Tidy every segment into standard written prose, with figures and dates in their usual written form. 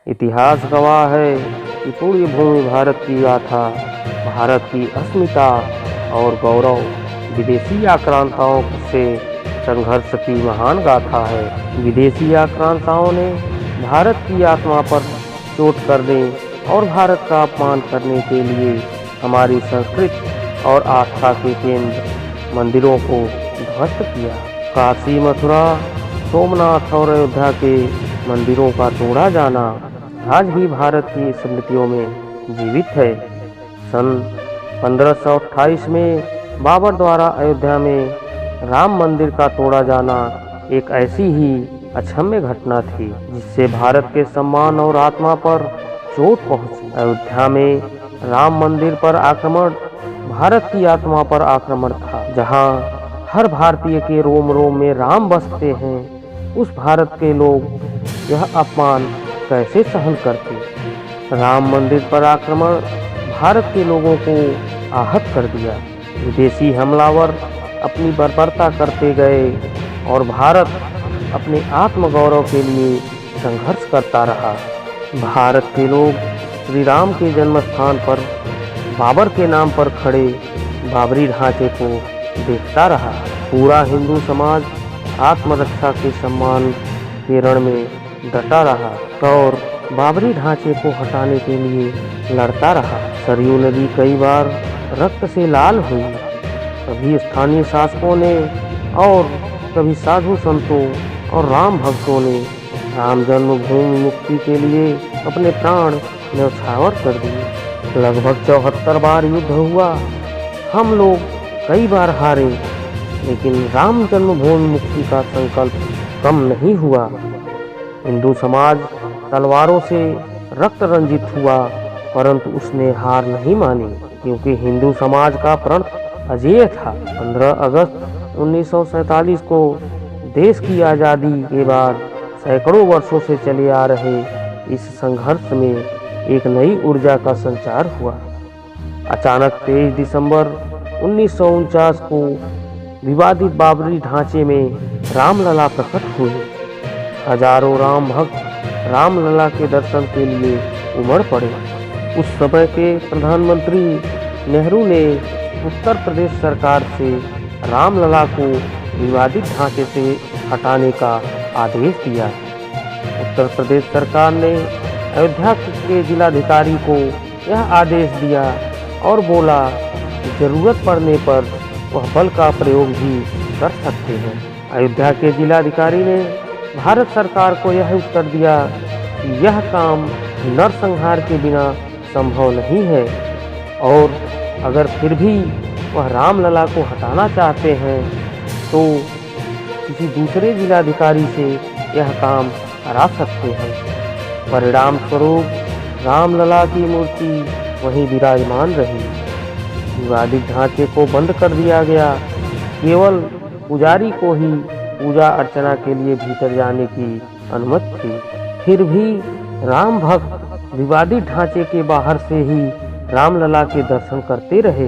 इतिहास गवाह है कि पूरी भूमि भारत की गाथा, भारत की अस्मिता और गौरव विदेशी आक्रांताओं से संघर्ष की महान गाथा है। विदेशी आक्रांताओं ने भारत की आत्मा पर चोट करने और भारत का अपमान करने के लिए हमारी संस्कृति और आस्था के केंद्र मंदिरों को ध्वस्त किया। काशी, मथुरा, सोमनाथ और अयोध्या के मंदिरों का तोड़ा जाना आज भी भारत की स्मृतियों में जीवित है। सन 1528 में बाबर द्वारा अयोध्या में राम मंदिर का तोड़ा जाना एक ऐसी ही अक्षम्य घटना थी जिससे भारत के सम्मान और आत्मा पर चोट पहुंची। अयोध्या में राम मंदिर पर आक्रमण भारत की आत्मा पर आक्रमण था। जहां हर भारतीय के रोम रोम में राम बसते हैं, उस भारत के लोग यह अपमान कैसे सहन करते। राम मंदिर पर आक्रमण भारत के लोगों को आहत कर दिया। विदेशी हमलावर अपनी बर्बरता करते गए और भारत अपने आत्मगौरव के लिए संघर्ष करता रहा। भारत के लोग श्री राम के जन्म स्थान पर बाबर के नाम पर खड़े बाबरी ढांचे को देखता रहा। पूरा हिंदू समाज आत्मरक्षा के सम्मान के रण में डटा रहा और बाबरी ढांचे को हटाने के लिए लड़ता रहा। सरयू नदी कई बार रक्त से लाल हुई। कभी स्थानीय शासकों ने और कभी साधु संतों और राम भक्तों ने राम जन्मभूमि मुक्ति के लिए अपने प्राण न्यौछावर कर दिए। लगभग 74 बार युद्ध हुआ। हम लोग कई बार हारे, लेकिन राम जन्मभूमि मुक्ति का संकल्प कम नहीं हुआ। हिंदू समाज तलवारों से रक्त रंजित हुआ, परंतु उसने हार नहीं मानी, क्योंकि हिंदू समाज का प्रण अजेय था। 15 अगस्त 1947 को देश की आज़ादी के बाद सैकड़ों वर्षों से चले आ रहे इस संघर्ष में एक नई ऊर्जा का संचार हुआ। अचानक 23 दिसंबर 1949 को विवादित बाबरी ढांचे में रामलला प्रकट हुए। हजारों राम भक्त रामलला के दर्शन के लिए उमड़ पड़े। उस समय के प्रधानमंत्री नेहरू ने उत्तर प्रदेश सरकार से रामलला को विवादित ढांचे से हटाने का आदेश दिया। उत्तर प्रदेश सरकार ने अयोध्या के जिलाधिकारी को यह आदेश दिया और बोला कि जरूरत पड़ने पर वह बल का प्रयोग भी कर सकते हैं। अयोध्या के जिलाधिकारी ने भारत सरकार को यह उत्तर दिया कि यह काम नरसंहार के बिना संभव नहीं है और अगर फिर भी वह रामलला को हटाना चाहते हैं तो किसी दूसरे जिलाधिकारी से यह काम करा सकते हैं। परिणाम स्वरूप रामलला की मूर्ति वहीं विराजमान रही। विवादित ढांचे को बंद कर दिया गया। केवल पुजारी को ही पूजा अर्चना के लिए भीतर जाने की अनुमति थी। फिर भी राम भक्त विवादित ढांचे के बाहर से ही रामलला के दर्शन करते रहे।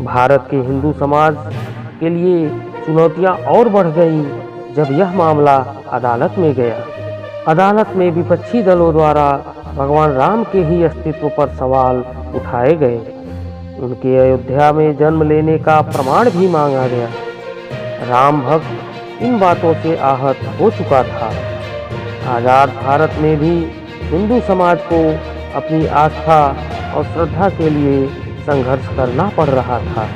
भारत के हिंदू समाज के लिए चुनौतियां और बढ़ गईं जब यह मामला अदालत में गया। अदालत में विपक्षी दलों द्वारा भगवान राम के ही अस्तित्व पर सवाल उठाए गए। उनके अयोध्या में जन्म लेने का प्रमाण भी मांगा गया। राम भक्त इन बातों से आहत हो चुका था। आज़ाद भारत में भी हिंदू समाज को अपनी आस्था और श्रद्धा के लिए संघर्ष करना पड़ रहा था।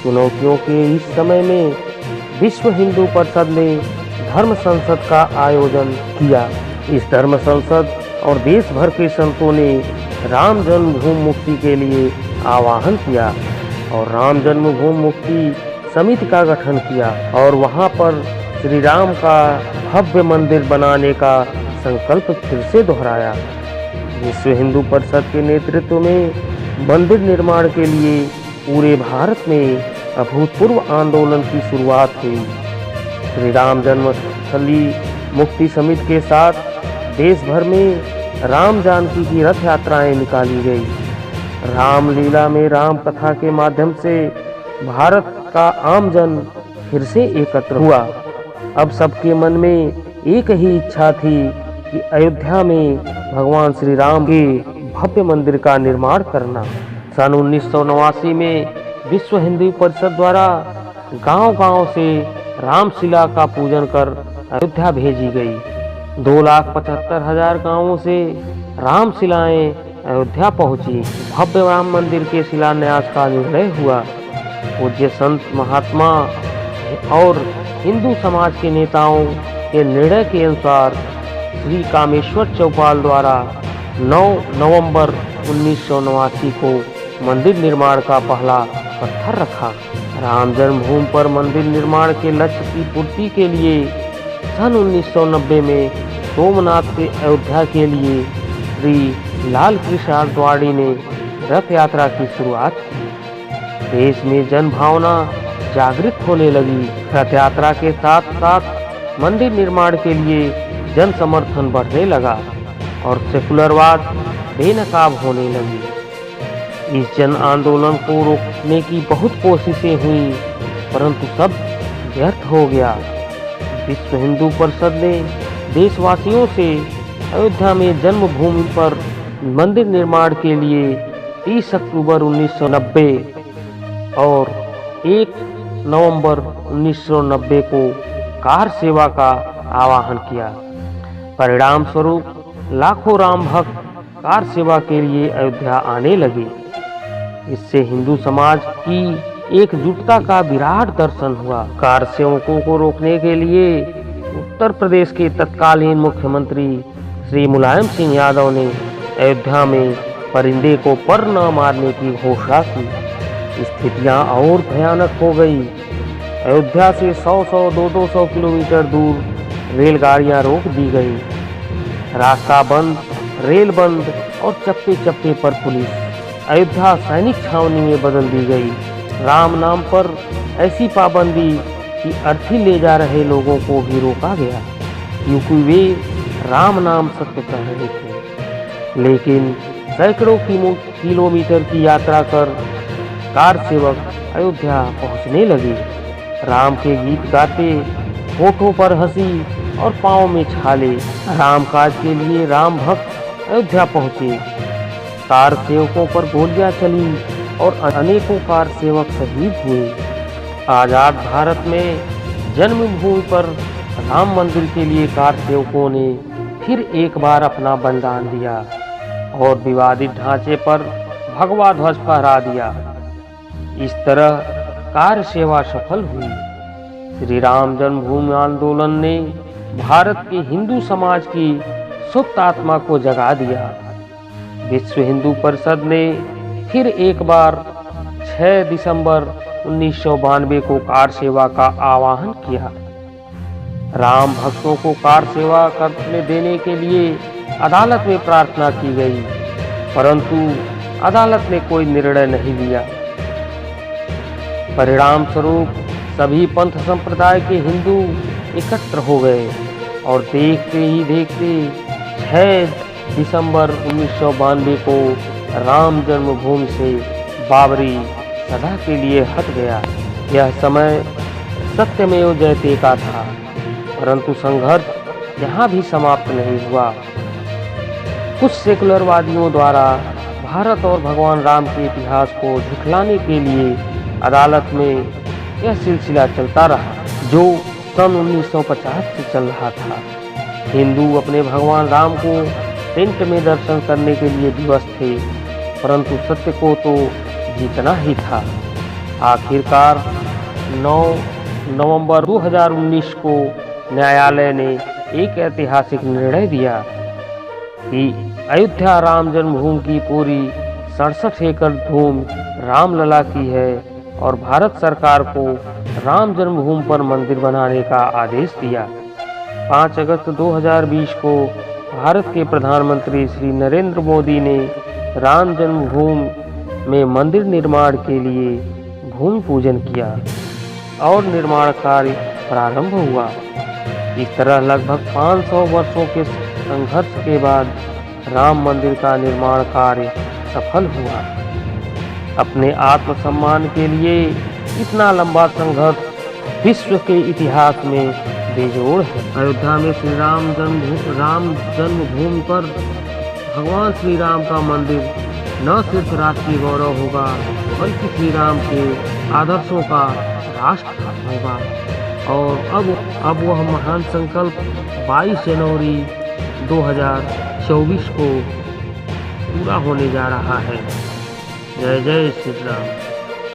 चुनौतियों के इस समय में विश्व हिंदू परिषद ने धर्म संसद का आयोजन किया। इस धर्म संसद और देश भर के संतों ने राम जन्मभूमि मुक्ति के लिए आह्वान किया और राम जन्मभूमि मुक्ति समिति का गठन किया और वहां पर श्री राम का भव्य मंदिर बनाने का संकल्प फिर से दोहराया। विश्व हिंदू परिषद के नेतृत्व में मंदिर निर्माण के लिए पूरे भारत में अभूतपूर्व आंदोलन की शुरुआत हुई। श्री राम जन्मस्थली मुक्ति समिति के साथ देश भर में राम जानकी की रथ यात्राएं निकाली गई। रामलीला में राम कथा के माध्यम से भारत का आमजन फिर से एकत्र हुआ। अब सबके मन में एक ही इच्छा थी कि अयोध्या में भगवान श्री राम के भव्य मंदिर का निर्माण करना। सन 1989 में विश्व हिंदू परिषद द्वारा गांव-गांव से रामशिला का पूजन कर अयोध्या भेजी गई। 2,75,000 गांवों से रामशिलाएं अयोध्या पहुंची। भव्य राम मंदिर के शिलान्यास का निर्णय हुआ। पूज्य संत महात्मा और हिंदू समाज के नेताओं के निर्णय के अनुसार श्री कामेश्वर चौपाल द्वारा 9 नवंबर 1989 को मंदिर निर्माण का पहला पत्थर रखा। राम जन्मभूमि पर मंदिर निर्माण के लक्ष्य की पूर्ति के लिए सन 1990 में सोमनाथ से अयोध्या के लिए श्री लाल कृष्ण आडवाणी ने रथ यात्रा की शुरुआत की। देश में जन भावना जागृत होने लगी। रथ यात्रा के साथ साथ मंदिर निर्माण के लिए जन समर्थन बढ़ने लगा और सेकुलरवाद बेनकाब होने लगी। इस जन आंदोलन को रोकने की बहुत कोशिशें हुई, परंतु सब व्यर्थ हो गया। विश्व हिंदू परिषद ने देशवासियों से अयोध्या में जन्मभूमि पर मंदिर निर्माण के लिए 30 अक्टूबर 1990 और 1 नवंबर 1990 को कार सेवा का आह्वान किया। परिणाम स्वरूप लाखों राम भक्त कार सेवा के लिए अयोध्या आने लगे। इससे हिंदू समाज की एकजुटता का विराट दर्शन हुआ। कार सेवकों को रोकने के लिए उत्तर प्रदेश के तत्कालीन मुख्यमंत्री श्री मुलायम सिंह यादव ने अयोध्या में परिंदे को पर न मारने की घोषणा की। स्थितियां और भयानक हो गई। अयोध्या से 100-100, 200 किलोमीटर दूर रेलगाड़ियां रोक दी गई। रास्ता बंद, रेल बंद और चप्पे चप्पे पर पुलिस। अयोध्या सैनिक छावनी में बदल दी गई। राम नाम पर ऐसी पाबंदी कि अर्थी ले जा रहे लोगों को भी रोका गया, क्योंकि वे राम नाम सत्य कह रहे थे। लेकिन सैकड़ों किलोमीटर की यात्रा कर कार सेवक अयोध्या पहुंचने लगे। राम के गीत गाते, होठों पर हंसी और पाँव में छाले। राम काज के लिए राम भक्त अयोध्या पहुंचे। कार सेवकों पर गोलियां चली और अनेकों कार सेवक शहीद हुए। आजाद भारत में जन्मभूमि पर राम मंदिर के लिए कार सेवकों ने फिर एक बार अपना बलिदान दिया और विवादित ढांचे पर भगवा ध्वज फहरा दिया। इस तरह कार सेवा सफल हुई। श्री राम जन्मभूमि आंदोलन ने भारत के हिंदू समाज की सुप्त आत्मा को जगा दिया। विश्व हिंदू परिषद ने फिर एक बार 6 दिसंबर 1992 को कार सेवा का आह्वान किया। राम भक्तों को कार सेवा करने देने के लिए अदालत में प्रार्थना की गई, परंतु अदालत ने कोई निर्णय नहीं लिया। परिणाम स्वरूप सभी पंथ संप्रदाय के हिंदू एकत्र हो गए और देखते ही देखते 6 दिसंबर 1992 को राम जन्मभूमि से बाबरी सदा के लिए हट गया। यह समय सत्यमेव जयते का था, परंतु संघर्ष यहाँ भी समाप्त नहीं हुआ। कुछ सेकुलरवादियों द्वारा भारत और भगवान राम के इतिहास को झुठलाने के लिए अदालत में यह सिलसिला चलता रहा, जो सन 1950 से चल रहा था। हिंदू अपने भगवान राम को टेंट में दर्शन करने के लिए विवश थे, परंतु सत्य को तो जीतना ही था। आखिरकार 9 नवंबर 2019 को न्यायालय ने एक ऐतिहासिक निर्णय दिया कि अयोध्या राम जन्मभूमि की पूरी 67 एकड़ भूमि रामलला की है और भारत सरकार को राम जन्मभूमि पर मंदिर बनाने का आदेश दिया। 5 अगस्त 2020 को भारत के प्रधानमंत्री श्री नरेंद्र मोदी ने राम जन्मभूमि में मंदिर निर्माण के लिए भूमि पूजन किया और निर्माण कार्य प्रारंभ हुआ। इस तरह लगभग 500 वर्षों के संघर्ष के बाद राम मंदिर का निर्माण कार्य सफल हुआ। अपने आत्मसम्मान के लिए इतना लंबा संघर्ष विश्व के इतिहास में बेजोड़ है। अयोध्या में राम जन्मभूमि पर भगवान श्री राम का मंदिर न सिर्फ राष्ट्रीय गौरव होगा बल्कि श्री राम के आदर्शों का राष्ट्र होगा। और अब वह महान संकल्प 22 जनवरी 2024 को पूरा होने जा रहा है। जय जय श्री राम।